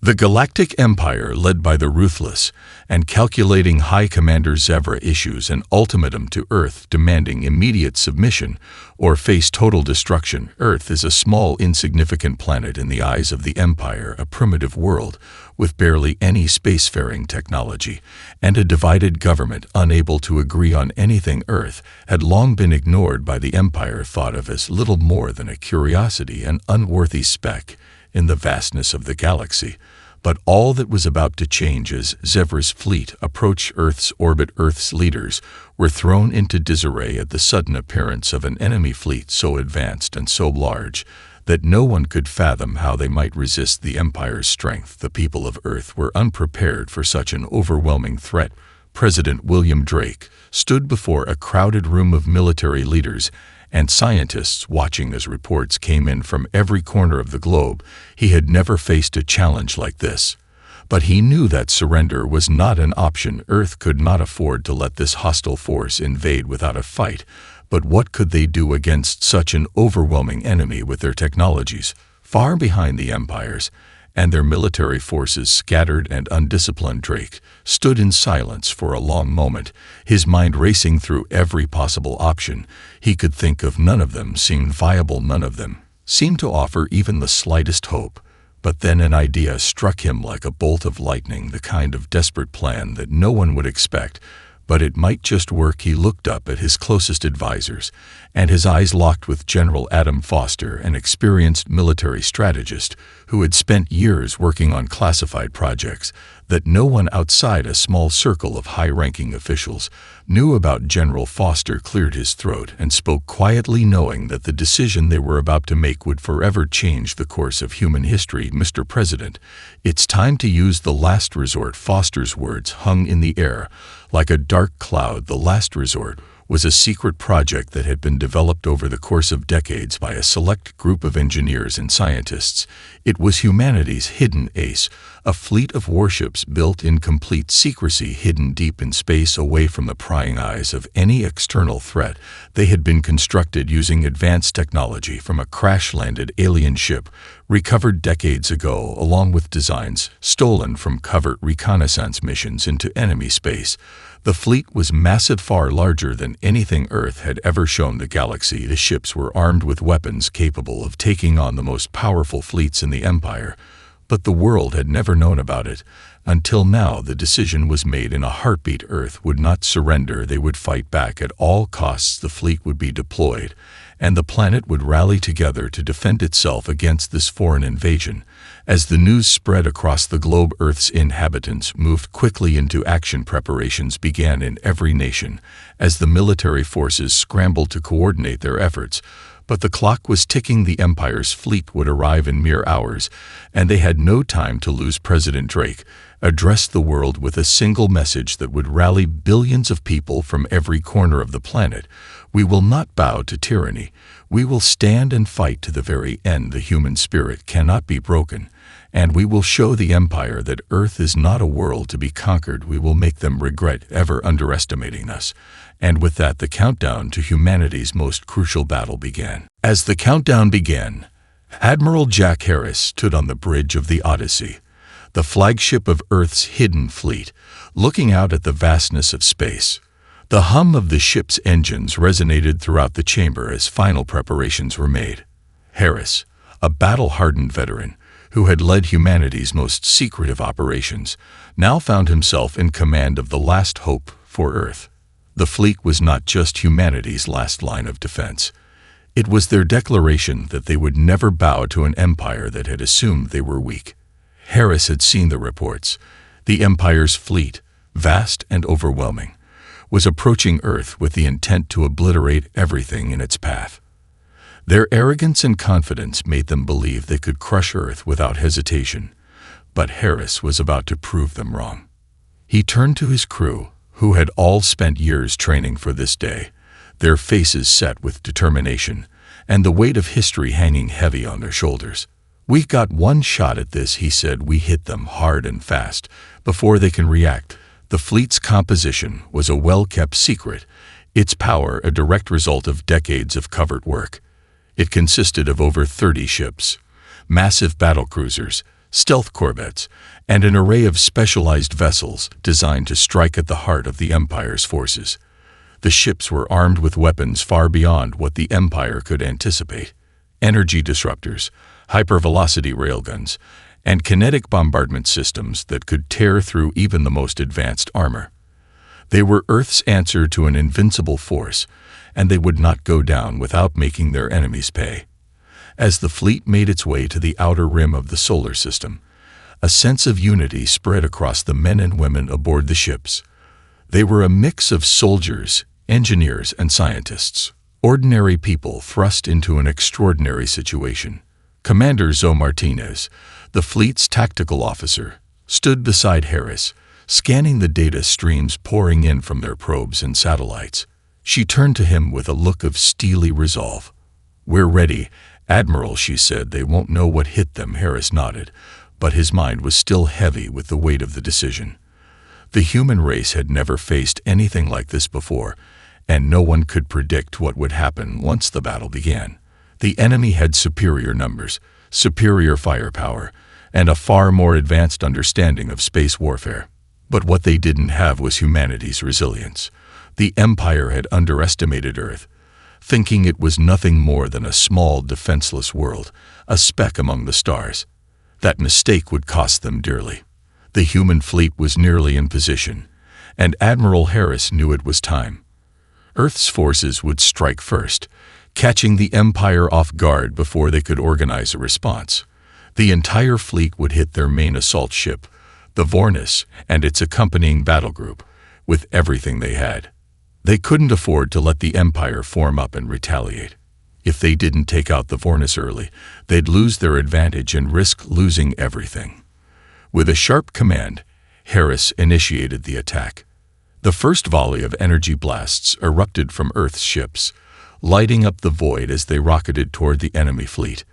The Galactic Empire, led by the ruthless and calculating High Commander Zevra, issues an ultimatum to Earth demanding immediate submission or face total destruction. Earth is a small, insignificant planet in the eyes of the Empire, a primitive world with barely any spacefaring technology, and a divided government unable to agree on anything. Earth had long been ignored by the Empire, thought of as little more than a curiosity, an unworthy speck in the vastness of the galaxy. But all that was about to change as Zevra's fleet approached Earth's orbit. Earth's leaders were thrown into disarray at the sudden appearance of an enemy fleet so advanced and so large that no one could fathom how they might resist the Empire's strength. The people of Earth were unprepared for such an overwhelming threat. President William Drake stood before a crowded room of military leaders and scientists watching as reports came in from every corner of the globe. He had never faced a challenge like this. But he knew that surrender was not an option. Earth could not afford to let this hostile force invade without a fight. But what could they do against such an overwhelming enemy with their technologies far behind the Empire's and their military forces scattered and undisciplined? Drake stood in silence for a long moment, his mind racing through every possible option. He could think of none of them seemed viable, none of them seemed to offer even the slightest hope. But then an idea struck him like a bolt of lightning, the kind of desperate plan that no one would expect, but it might just work. He looked up at his closest advisors, and his eyes locked with General Adam Foster, an experienced military strategist who had spent years working on classified projects that no one outside a small circle of high-ranking officials knew about. General Foster cleared his throat and spoke quietly, knowing that the decision they were about to make would forever change the course of human history. Mr. President, it's time to use the last resort. Foster's words hung in the air like a dark cloud. The last resort was a secret project that had been developed over the course of decades by a select group of engineers and scientists. It was humanity's hidden ace, a fleet of warships built in complete secrecy, hidden deep in space away from the prying eyes of any external threat. They had been constructed using advanced technology from a crash-landed alien ship recovered decades ago, along with designs stolen from covert reconnaissance missions into enemy space. The fleet was massive, far larger than anything Earth had ever shown the galaxy. The ships were armed with weapons capable of taking on the most powerful fleets in the Empire, but the world had never known about it. Until now, the decision was made in a heartbeat. Earth would not surrender. They would fight back at all costs. The fleet would be deployed, and the planet would rally together to defend itself against this foreign invasion. As the news spread across the globe, Earth's inhabitants moved quickly into action. Preparations began in every nation as the military forces scrambled to coordinate their efforts. But the clock was ticking. The Empire's fleet would arrive in mere hours, and they had no time to lose. President Drake addressed the world with a single message that would rally billions of people from every corner of the planet. We will not bow to tyranny. We will stand and fight to the very end. The human spirit cannot be broken, and we will show the Empire that Earth is not a world to be conquered. We will make them regret ever underestimating us. And with that, the countdown to humanity's most crucial battle began. As the countdown began, Admiral Jack Harris stood on the bridge of the Odyssey, the flagship of Earth's hidden fleet, looking out at the vastness of space. The hum of the ship's engines resonated throughout the chamber as final preparations were made. Harris, a battle-hardened veteran who had led humanity's most secretive operations, now found himself in command of the last hope for Earth. The fleet was not just humanity's last line of defense. It was their declaration that they would never bow to an empire that had assumed they were weak. Harris had seen the reports. The Empire's fleet, vast and overwhelming, was approaching Earth with the intent to obliterate everything in its path. Their arrogance and confidence made them believe they could crush Earth without hesitation, but Harris was about to prove them wrong. He turned to his crew, who had all spent years training for this day, their faces set with determination and the weight of history hanging heavy on their shoulders. "We've got one shot at this," he said. "We hit them hard and fast before they can react." The fleet's composition was a well-kept secret, its power a direct result of decades of covert work. It consisted of over 30 ships, massive battlecruisers, stealth corvettes, and an array of specialized vessels designed to strike at the heart of the Empire's forces. The ships were armed with weapons far beyond what the Empire could anticipate: energy disruptors, hypervelocity railguns, and kinetic bombardment systems that could tear through even the most advanced armor. They were Earth's answer to an invincible force, and they would not go down without making their enemies pay. As the fleet made its way to the outer rim of the solar system, a sense of unity spread across the men and women aboard the ships. They were a mix of soldiers, engineers, and scientists, ordinary people thrust into an extraordinary situation. Commander Zoe Martinez, the fleet's tactical officer, stood beside Harris, scanning the data streams pouring in from their probes and satellites. She turned to him with a look of steely resolve. "We're ready, Admiral," she said. "They won't know what hit them." Harris nodded, but his mind was still heavy with the weight of the decision. The human race had never faced anything like this before, and no one could predict what would happen once the battle began. The enemy had superior numbers, superior firepower, and a far more advanced understanding of space warfare. But what they didn't have was humanity's resilience. The Empire had underestimated Earth, thinking it was nothing more than a small, defenseless world, a speck among the stars. That mistake would cost them dearly. The human fleet was nearly in position, and Admiral Harris knew it was time. Earth's forces would strike first, catching the Empire off guard before they could organize a response. The entire fleet would hit their main assault ship, the Vornis, and its accompanying battle group, with everything they had. They couldn't afford to let the Empire form up and retaliate. If they didn't take out the Vornis early, they'd lose their advantage and risk losing everything. With a sharp command, Harris initiated the attack. The first volley of energy blasts erupted from Earth's ships, lighting up the void as they rocketed toward the enemy fleet.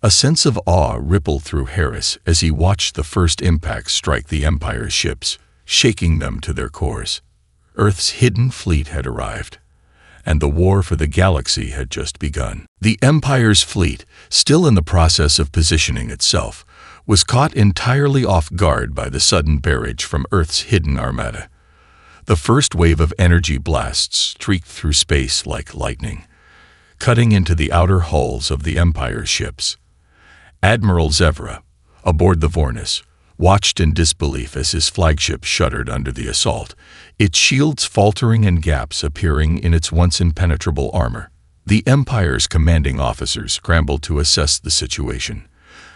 A sense of awe rippled through Harris as he watched the first impacts strike the Empire's ships, shaking them to their cores. Earth's hidden fleet had arrived, and the war for the galaxy had just begun. The Empire's fleet, still in the process of positioning itself, was caught entirely off guard by the sudden barrage from Earth's hidden Armada. The first wave of energy blasts streaked through space like lightning, cutting into the outer hulls of the Empire's ships. Admiral Zevra, aboard the Vornis, watched in disbelief as his flagship shuddered under the assault, its shields faltering and gaps appearing in its once impenetrable armor. The Empire's commanding officers scrambled to assess the situation.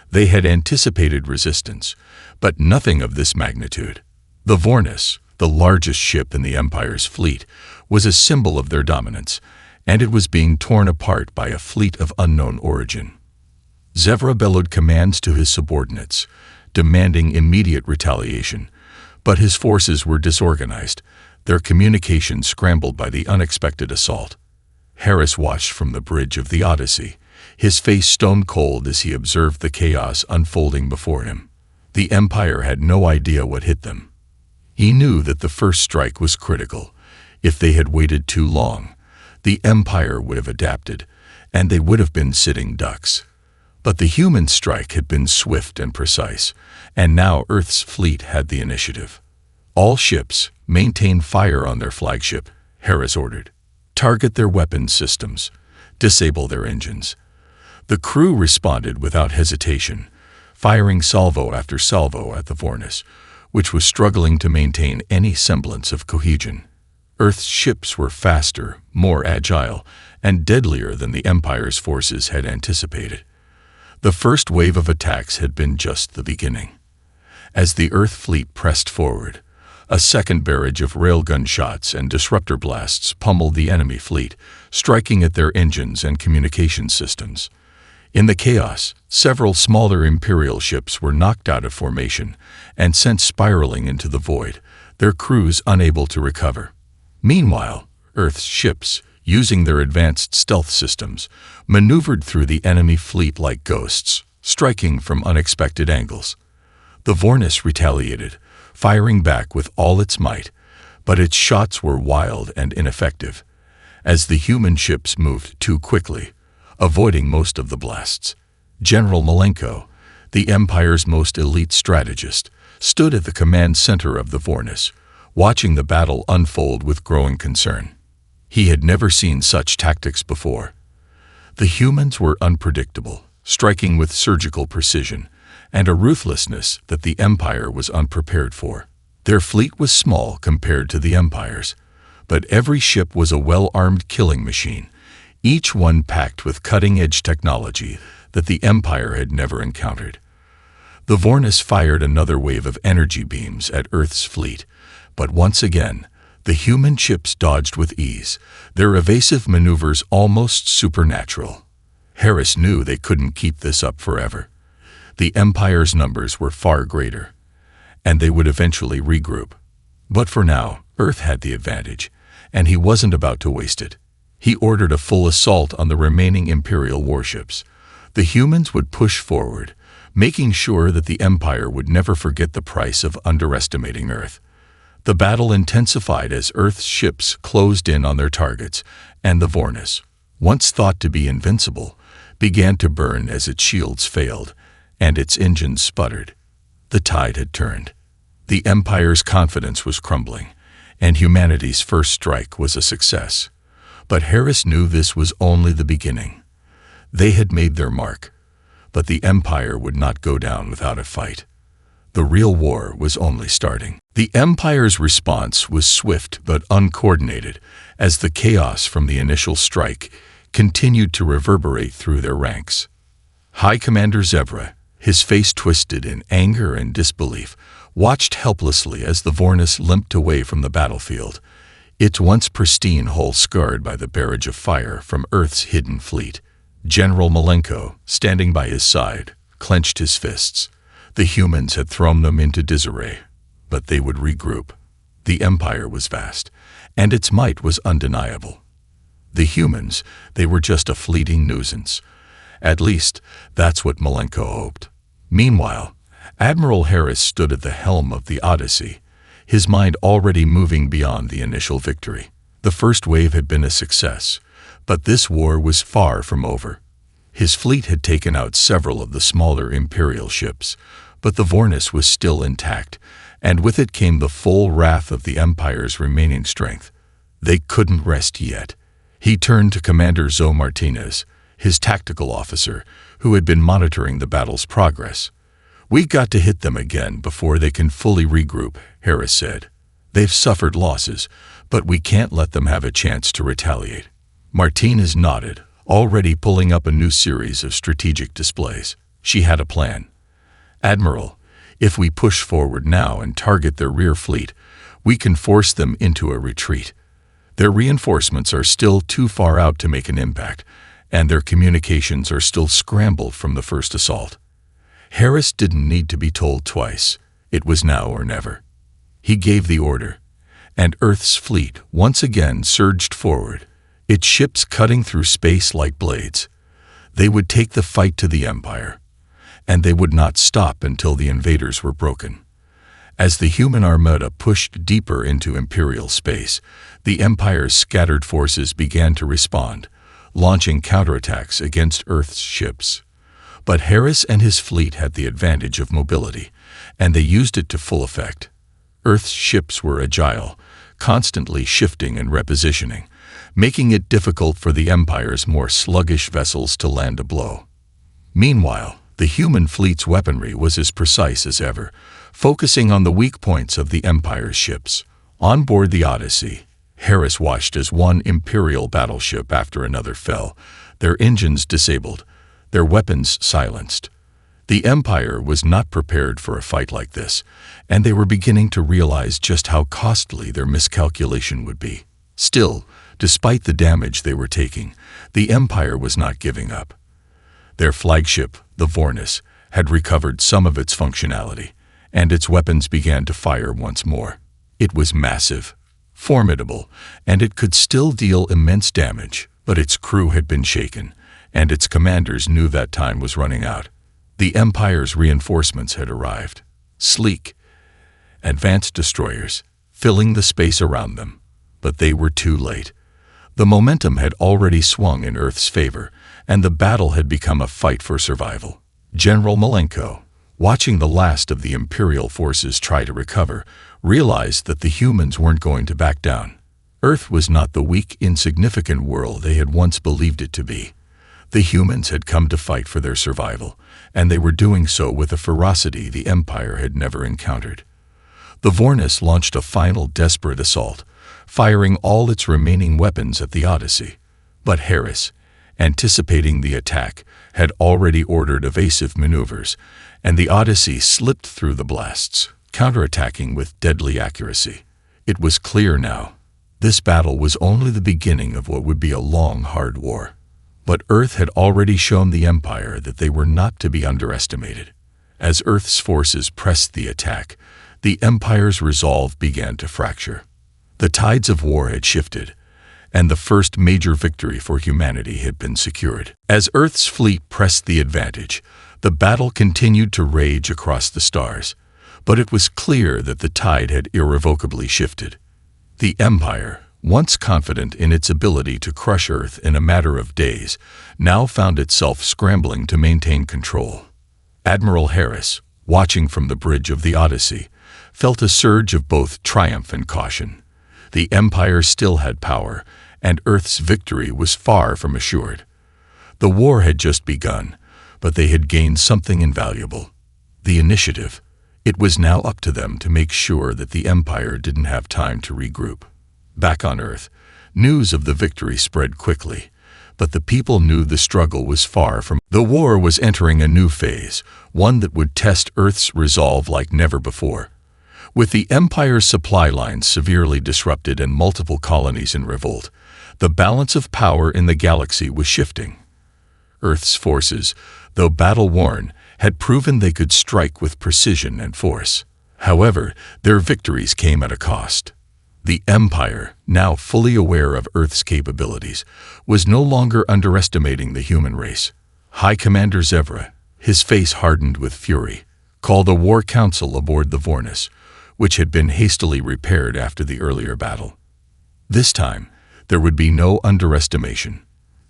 They had anticipated resistance, but nothing of this magnitude. The Vornis, the largest ship in the Empire's fleet, was a symbol of their dominance, and it was being torn apart by a fleet of unknown origin. Zevra bellowed commands to his subordinates, demanding immediate retaliation, but his forces were disorganized, their communications scrambled by the unexpected assault. Harris watched from the bridge of the Odyssey, his face stone cold as he observed the chaos unfolding before him. The Empire had no idea what hit them. He knew that the first strike was critical. If they had waited too long, the Empire would have adapted, and they would have been sitting ducks. But the human strike had been swift and precise, and now Earth's fleet had the initiative. "All ships, maintain fire on their flagship," Harris ordered. "Target their weapons systems. Disable their engines." The crew responded without hesitation, firing salvo after salvo at the Vornis, which was struggling to maintain any semblance of cohesion. Earth's ships were faster, more agile, and deadlier than the Empire's forces had anticipated. The first wave of attacks had been just the beginning. As the Earth fleet pressed forward, a second barrage of railgun shots and disruptor blasts pummeled the enemy fleet, striking at their engines and communication systems. In the chaos, several smaller Imperial ships were knocked out of formation and sent spiraling into the void, their crews unable to recover. Meanwhile, Earth's ships, using their advanced stealth systems, maneuvered through the enemy fleet like ghosts, striking from unexpected angles. The Vornis retaliated, firing back with all its might, but its shots were wild and ineffective, as the human ships moved too quickly, avoiding most of the blasts. General Malenko, the Empire's most elite strategist, stood at the command center of the Vornis, watching the battle unfold with growing concern. He had never seen such tactics before. The humans were unpredictable, striking with surgical precision, and a ruthlessness that the Empire was unprepared for. Their fleet was small compared to the Empire's, but every ship was a well-armed killing machine, each one packed with cutting-edge technology that the Empire had never encountered. The Vornis fired another wave of energy beams at Earth's fleet, but once again, the human ships dodged with ease, their evasive maneuvers almost supernatural. Harris knew they couldn't keep this up forever. The Empire's numbers were far greater, and they would eventually regroup. But for now, Earth had the advantage, and he wasn't about to waste it. He ordered a full assault on the remaining Imperial warships. The humans would push forward, making sure that the Empire would never forget the price of underestimating Earth. The battle intensified as Earth's ships closed in on their targets, and the Vornis, once thought to be invincible, began to burn as its shields failed, and its engines sputtered. The tide had turned. The Empire's confidence was crumbling, and humanity's first strike was a success. But Harris knew this was only the beginning. They had made their mark, but the Empire would not go down without a fight. The real war was only starting. The Empire's response was swift but uncoordinated, as the chaos from the initial strike continued to reverberate through their ranks. High Commander Zevra, his face twisted in anger and disbelief, watched helplessly as the Vornis limped away from the battlefield, its once pristine hull scarred by the barrage of fire from Earth's hidden fleet. General Malenko, standing by his side, clenched his fists. The humans had thrown them into disarray, but they would regroup. The Empire was vast, and its might was undeniable. The humans, they were just a fleeting nuisance. At least, that's what Malenko hoped. Meanwhile, Admiral Harris stood at the helm of the Odyssey, his mind already moving beyond the initial victory. The first wave had been a success, but this war was far from over. His fleet had taken out several of the smaller Imperial ships, but the Vornis was still intact, and with it came the full wrath of the Empire's remaining strength. They couldn't rest yet. He turned to Commander Zoe Martinez, his tactical officer, who had been monitoring the battle's progress. "We've got to hit them again before they can fully regroup," Harris said. "They've suffered losses, but we can't let them have a chance to retaliate." Martinez nodded, already pulling up a new series of strategic displays. She had a plan. "Admiral, if we push forward now and target their rear fleet, we can force them into a retreat. Their reinforcements are still too far out to make an impact, and their communications are still scrambled from the first assault." Harris didn't need to be told twice. It was now or never. He gave the order, and Earth's fleet once again surged forward, its ships cutting through space like blades. They would take the fight to the Empire, and they would not stop until the invaders were broken. As the human armada pushed deeper into Imperial space, the Empire's scattered forces began to respond, launching counterattacks against Earth's ships. But Harris and his fleet had the advantage of mobility, and they used it to full effect. Earth's ships were agile, constantly shifting and repositioning, making it difficult for the Empire's more sluggish vessels to land a blow. Meanwhile, the human fleet's weaponry was as precise as ever, focusing on the weak points of the Empire's ships. On board the Odyssey, Harris watched as one Imperial battleship after another fell, their engines disabled, their weapons silenced. The Empire was not prepared for a fight like this, and they were beginning to realize just how costly their miscalculation would be. Still, despite the damage they were taking, the Empire was not giving up. Their flagship, the Vornis, had recovered some of its functionality, and its weapons began to fire once more. It was massive, formidable, and it could still deal immense damage, but its crew had been shaken, and its commanders knew that time was running out. The Empire's reinforcements had arrived, sleek, advanced destroyers, filling the space around them. But they were too late. The momentum had already swung in Earth's favor, and the battle had become a fight for survival. General Malenko, watching the last of the Imperial forces try to recover, realized that the humans weren't going to back down. Earth was not the weak, insignificant world they had once believed it to be. The humans had come to fight for their survival, and they were doing so with a ferocity the Empire had never encountered. The Vornis launched a final desperate assault, firing all its remaining weapons at the Odyssey. But Harris, anticipating the attack, had already ordered evasive maneuvers, and the Odyssey slipped through the blasts, counterattacking with deadly accuracy. It was clear now. This battle was only the beginning of what would be a long, hard war. But Earth had already shown the Empire that they were not to be underestimated. As Earth's forces pressed the attack, the Empire's resolve began to fracture. The tides of war had shifted, and the first major victory for humanity had been secured. As Earth's fleet pressed the advantage, the battle continued to rage across the stars, but it was clear that the tide had irrevocably shifted. The Empire, once confident in its ability to crush Earth in a matter of days, now found itself scrambling to maintain control. Admiral Harris, watching from the bridge of the Odyssey, felt a surge of both triumph and caution. The Empire still had power, and Earth's victory was far from assured. The war had just begun, but they had gained something invaluable: the initiative. It was now up to them to make sure that the Empire didn't have time to regroup. Back on Earth, news of the victory spread quickly, but the people knew the struggle was far from. The war was entering a new phase, one that would test Earth's resolve like never before. With the Empire's supply lines severely disrupted and multiple colonies in revolt, the balance of power in the galaxy was shifting. Earth's forces, though battle-worn, had proven they could strike with precision and force. However, their victories came at a cost. The Empire, now fully aware of Earth's capabilities, was no longer underestimating the human race. High Commander Zevra, his face hardened with fury, called a war council aboard the Vornis, which had been hastily repaired after the earlier battle. This time, there would be no underestimation.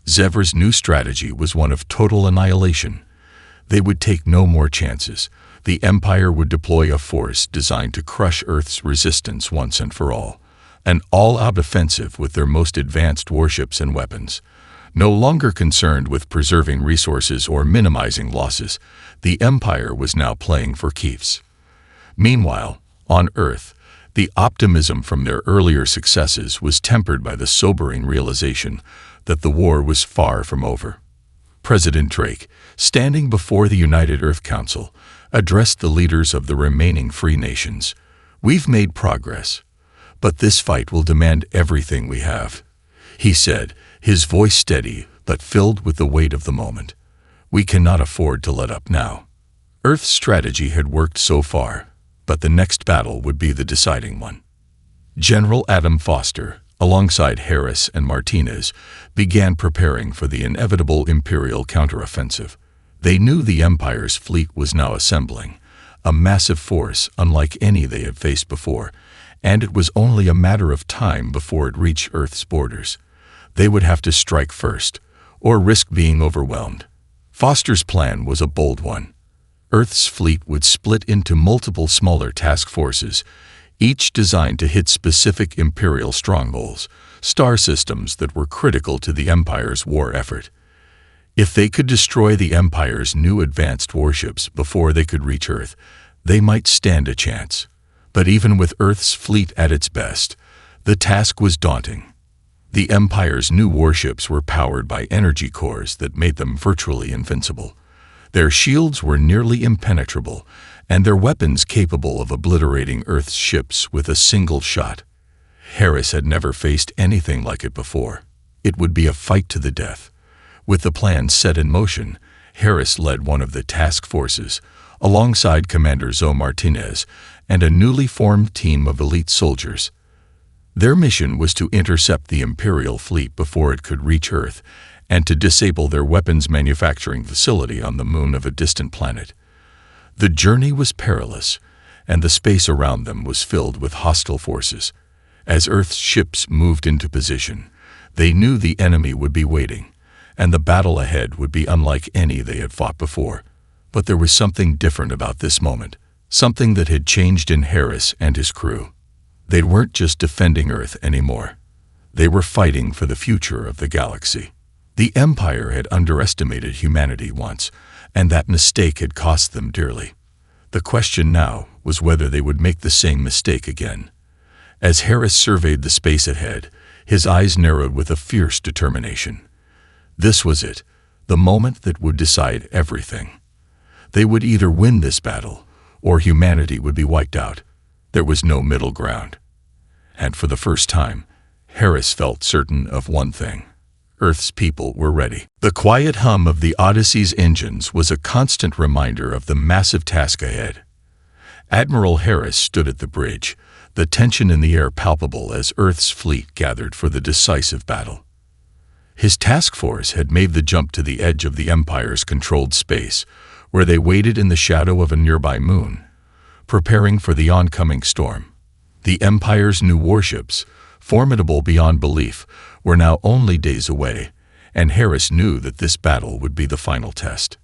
Zevra's new strategy was one of total annihilation. They would take no more chances. The Empire would deploy a force designed to crush Earth's resistance once and for all. An all-out offensive with their most advanced warships and weapons. No longer concerned with preserving resources or minimizing losses, the Empire was now playing for keeps. Meanwhile, on Earth, the optimism from their earlier successes was tempered by the sobering realization that the war was far from over. President Drake, standing before the United Earth Council, addressed the leaders of the remaining free nations. "We've made progress, but this fight will demand everything we have," he said, his voice steady but filled with the weight of the moment. "We cannot afford to let up now." Earth's strategy had worked so far, but the next battle would be the deciding one. General Adam Foster, alongside Harris and Martinez, began preparing for the inevitable Imperial counteroffensive. They knew the Empire's fleet was now assembling, a massive force unlike any they had faced before, and it was only a matter of time before it reached Earth's borders. They would have to strike first, or risk being overwhelmed. Foster's plan was a bold one. Earth's fleet would split into multiple smaller task forces, each designed to hit specific Imperial strongholds, star systems that were critical to the Empire's war effort. If they could destroy the Empire's new advanced warships before they could reach Earth, they might stand a chance. But even with Earth's fleet at its best, the task was daunting. The Empire's new warships were powered by energy cores that made them virtually invincible. Their shields were nearly impenetrable, and their weapons capable of obliterating Earth's ships with a single shot. Harris had never faced anything like it before. It would be a fight to the death. With the plan set in motion, Harris led one of the task forces, alongside Commander Zoe Martinez and a newly formed team of elite soldiers. Their mission was to intercept the Imperial fleet before it could reach Earth and to disable their weapons manufacturing facility on the moon of a distant planet. The journey was perilous, and the space around them was filled with hostile forces. As Earth's ships moved into position, they knew the enemy would be waiting, and the battle ahead would be unlike any they had fought before. But there was something different about this moment, something that had changed in Harris and his crew. They weren't just defending Earth anymore. They were fighting for the future of the galaxy. The Empire had underestimated humanity once, and that mistake had cost them dearly. The question now was whether they would make the same mistake again. As Harris surveyed the space ahead, his eyes narrowed with a fierce determination. This was it, the moment that would decide everything. They would either win this battle, or humanity would be wiped out. There was no middle ground. And for the first time, Harris felt certain of one thing. Earth's people were ready. The quiet hum of the Odyssey's engines was a constant reminder of the massive task ahead. Admiral Harris stood at the bridge, the tension in the air palpable as Earth's fleet gathered for the decisive battle. His task force had made the jump to the edge of the Empire's controlled space, where they waited in the shadow of a nearby moon, preparing for the oncoming storm. The Empire's new warships, formidable beyond belief, were now only days away, and Harris knew that this battle would be the final test.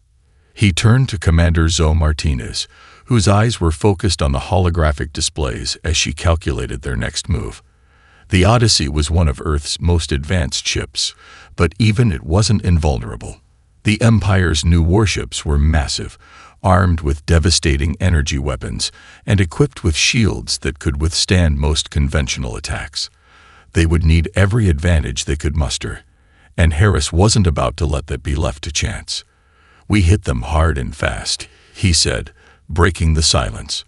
He turned to Commander Zoe Martinez, whose eyes were focused on the holographic displays as she calculated their next move. The Odyssey was one of Earth's most advanced ships, but even it wasn't invulnerable. The Empire's new warships were massive, armed with devastating energy weapons and equipped with shields that could withstand most conventional attacks. They would need every advantage they could muster, and Harris wasn't about to let that be left to chance. "We hit them hard and fast," he said, breaking the silence.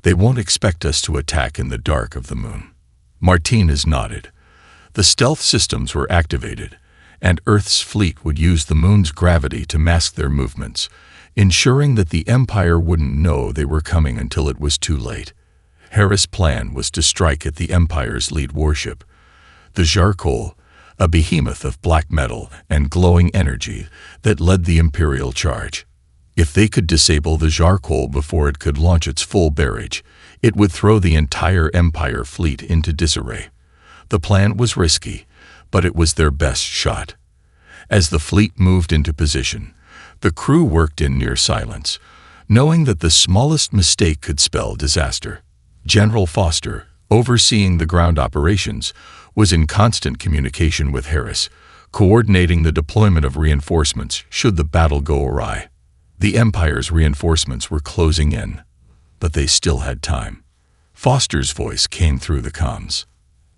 "They won't expect us to attack in the dark of the moon." Martinez nodded. The stealth systems were activated, and Earth's fleet would use the moon's gravity to mask their movements, ensuring that the Empire wouldn't know they were coming until it was too late. Harris' plan was to strike at the Empire's lead warship, the Jarkol, a behemoth of black metal and glowing energy that led the Imperial charge. If they could disable the Jarkol before it could launch its full barrage, it would throw the entire Empire fleet into disarray. The plan was risky, but it was their best shot. As the fleet moved into position, the crew worked in near silence, knowing that the smallest mistake could spell disaster. General Foster, overseeing the ground operations, was in constant communication with Harris, coordinating the deployment of reinforcements should the battle go awry. The Empire's reinforcements were closing in, but they still had time. Foster's voice came through the comms.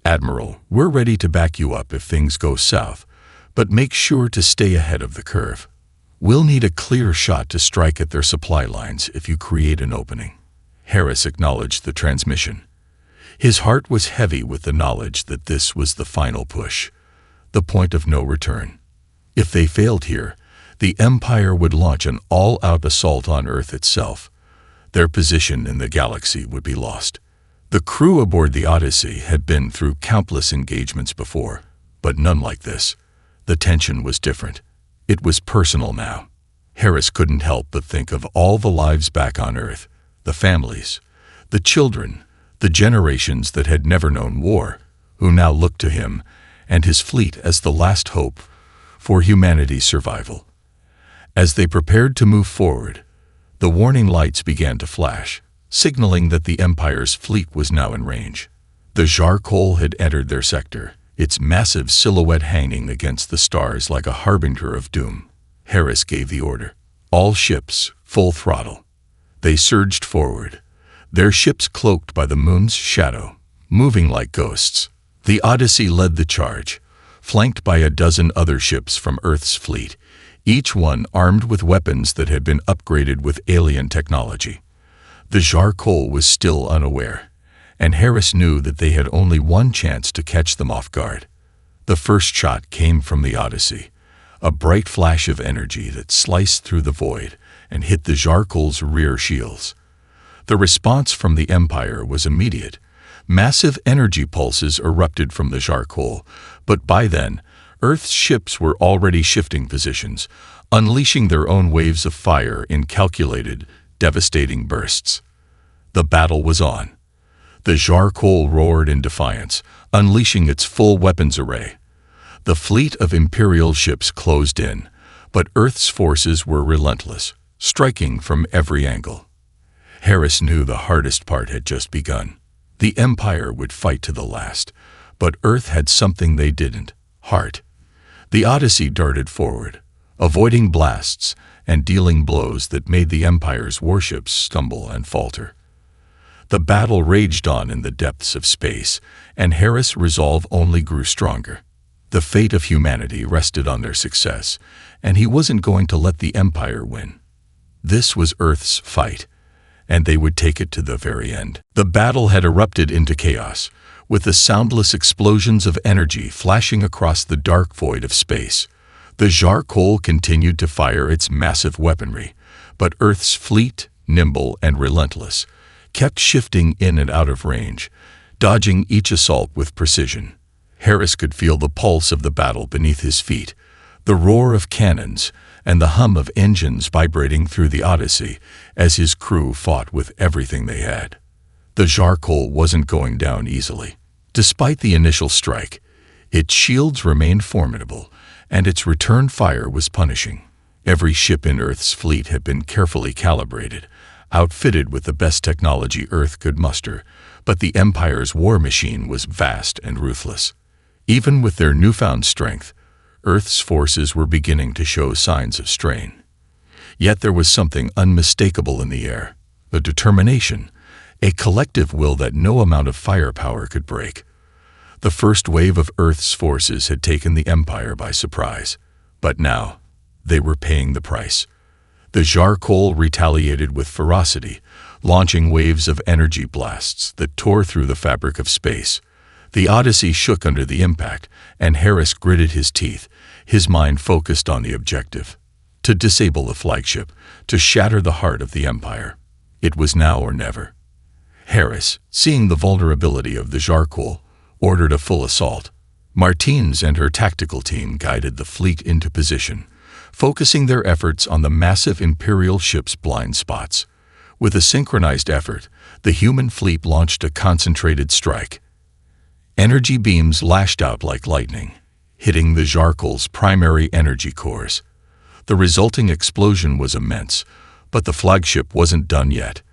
"Admiral, we're ready to back you up if things go south, but make sure to stay ahead of the curve. We'll need a clear shot to strike at their supply lines if you create an opening." Harris acknowledged the transmission. His heart was heavy with the knowledge that this was the final push, the point of no return. If they failed here, the Empire would launch an all-out assault on Earth itself. Their position in the galaxy would be lost. The crew aboard the Odyssey had been through countless engagements before, but none like this. The tension was different. It was personal now. Harris couldn't help but think of all the lives back on Earth, the families, the children, the generations that had never known war, who now looked to him and his fleet as the last hope for humanity's survival. As they prepared to move forward, the warning lights began to flash, signaling that the Empire's fleet was now in range. The Jarkol had entered their sector, its massive silhouette hanging against the stars like a harbinger of doom. Harris gave the order. All ships, full throttle. They surged forward, their ships cloaked by the moon's shadow, moving like ghosts. The Odyssey led the charge, flanked by a dozen other ships from Earth's fleet, each one armed with weapons that had been upgraded with alien technology. The Jarkol was still unaware, and Harris knew that they had only one chance to catch them off guard. The first shot came from the Odyssey, a bright flash of energy that sliced through the void and hit the Jarkol's rear shields. The response from the Empire was immediate. Massive energy pulses erupted from the Jarkol, but by then, Earth's ships were already shifting positions, unleashing their own waves of fire in calculated, devastating bursts. The battle was on. The Jarkol roared in defiance, unleashing its full weapons array. The fleet of Imperial ships closed in, but Earth's forces were relentless. striking from every angle. Harris knew the hardest part had just begun. The Empire would fight to the last, but Earth had something they didn't: heart. The Odyssey darted forward, avoiding blasts and dealing blows that made the Empire's warships stumble and falter. The battle raged on in the depths of space, and Harris' resolve only grew stronger. The fate of humanity rested on their success, and he wasn't going to let the Empire win. This was Earth's fight, and they would take it to the very end. The battle had erupted into chaos, with the soundless explosions of energy flashing across the dark void of space. The Jarkol continued to fire its massive weaponry, but Earth's fleet, nimble and relentless, kept shifting in and out of range, dodging each assault with precision. Harris could feel the pulse of the battle beneath his feet, the roar of cannons and the hum of engines vibrating through the Odyssey as his crew fought with everything they had. The Jarkol wasn't going down easily. Despite the initial strike, its shields remained formidable, and its return fire was punishing. Every ship in Earth's fleet had been carefully calibrated, outfitted with the best technology Earth could muster, but the Empire's war machine was vast and ruthless. Even with their newfound strength, Earth's forces were beginning to show signs of strain. Yet there was something unmistakable in the air: a determination, a collective will that no amount of firepower could break. The first wave of Earth's forces had taken the Empire by surprise, but now they were paying the price. The Jarkol retaliated with ferocity, launching waves of energy blasts that tore through the fabric of space. The Odyssey shook under the impact, and Harris gritted his teeth, his mind focused on the objective: to disable the flagship, to shatter the heart of the Empire. It was now or never. Harris, seeing the vulnerability of the Jarkol, ordered a full assault. Martins and her tactical team guided the fleet into position, focusing their efforts on the massive Imperial ship's blind spots. With a synchronized effort, the human fleet launched a concentrated strike. Energy beams lashed out like lightning, hitting the Jarkol's primary energy cores. The resulting explosion was immense, but the flagship wasn't done yet.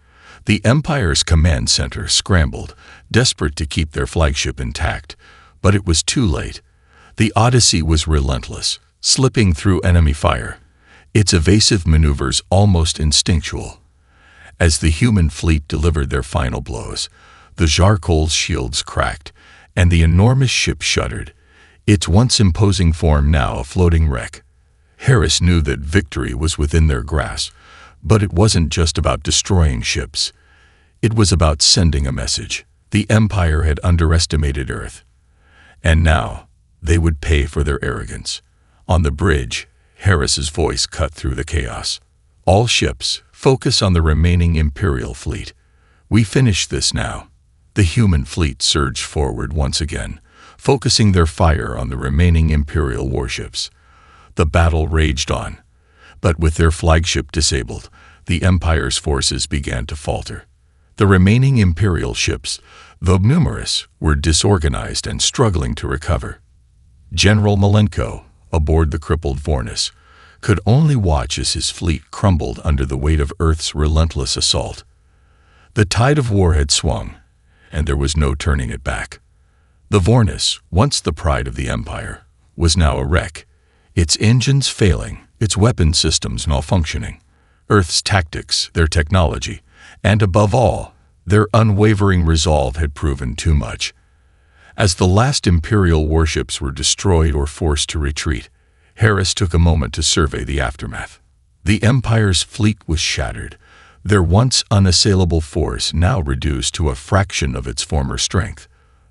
The Empire's command center scrambled, desperate to keep their flagship intact, but it was too late. The Odyssey was relentless, slipping through enemy fire, its evasive maneuvers almost instinctual. As the human fleet delivered their final blows, the Jarkol's shields cracked, and the enormous ship shuddered, its once imposing form now a floating wreck. Harris knew that victory was within their grasp, but it wasn't just about destroying ships. It was about sending a message. The Empire had underestimated Earth, and now they would pay for their arrogance. On the bridge, Harris's voice cut through the chaos. "All ships, focus on the remaining Imperial fleet. We finish this now." The human fleet surged forward once again, focusing their fire on the remaining Imperial warships. The battle raged on, but with their flagship disabled, the Empire's forces began to falter. The remaining Imperial ships, though numerous, were disorganized and struggling to recover. General Malenko, aboard the crippled Vornis, could only watch as his fleet crumbled under the weight of Earth's relentless assault. The tide of war had swung, and there was no turning it back. The Vornis, once the pride of the Empire, was now a wreck, its engines failing, its weapon systems malfunctioning. Earth's tactics, their technology, and above all, their unwavering resolve had proven too much. As the last Imperial warships were destroyed or forced to retreat, Harris took a moment to survey the aftermath. The Empire's fleet was shattered, their once unassailable force now reduced to a fraction of its former strength.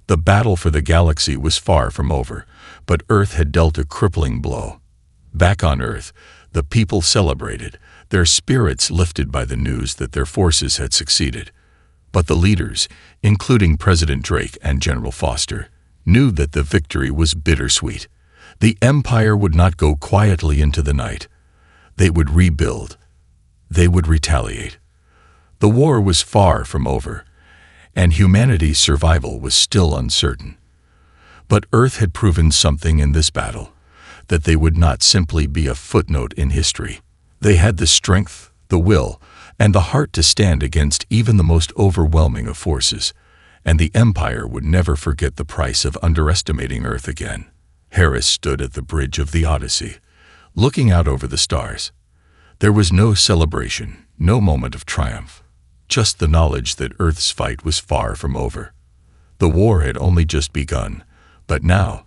The battle for the galaxy was far from over, but Earth had dealt a crippling blow. Back on Earth, the people celebrated, their spirits lifted by the news that their forces had succeeded. But the leaders, including President Drake and General Foster, knew that the victory was bittersweet. The Empire would not go quietly into the night. They would rebuild. They would retaliate. The war was far from over, and humanity's survival was still uncertain. But Earth had proven something in this battle, that they would not simply be a footnote in history. They had the strength, the will, and the heart to stand against even the most overwhelming of forces, and the Empire would never forget the price of underestimating Earth again. Harris stood at the bridge of the Odyssey, looking out over the stars. There was no celebration, no moment of triumph, just the knowledge that Earth's fight was far from over. The war had only just begun, but now,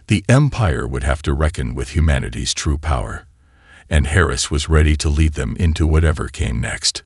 the Empire would have to reckon with humanity's true power, and Harris was ready to lead them into whatever came next.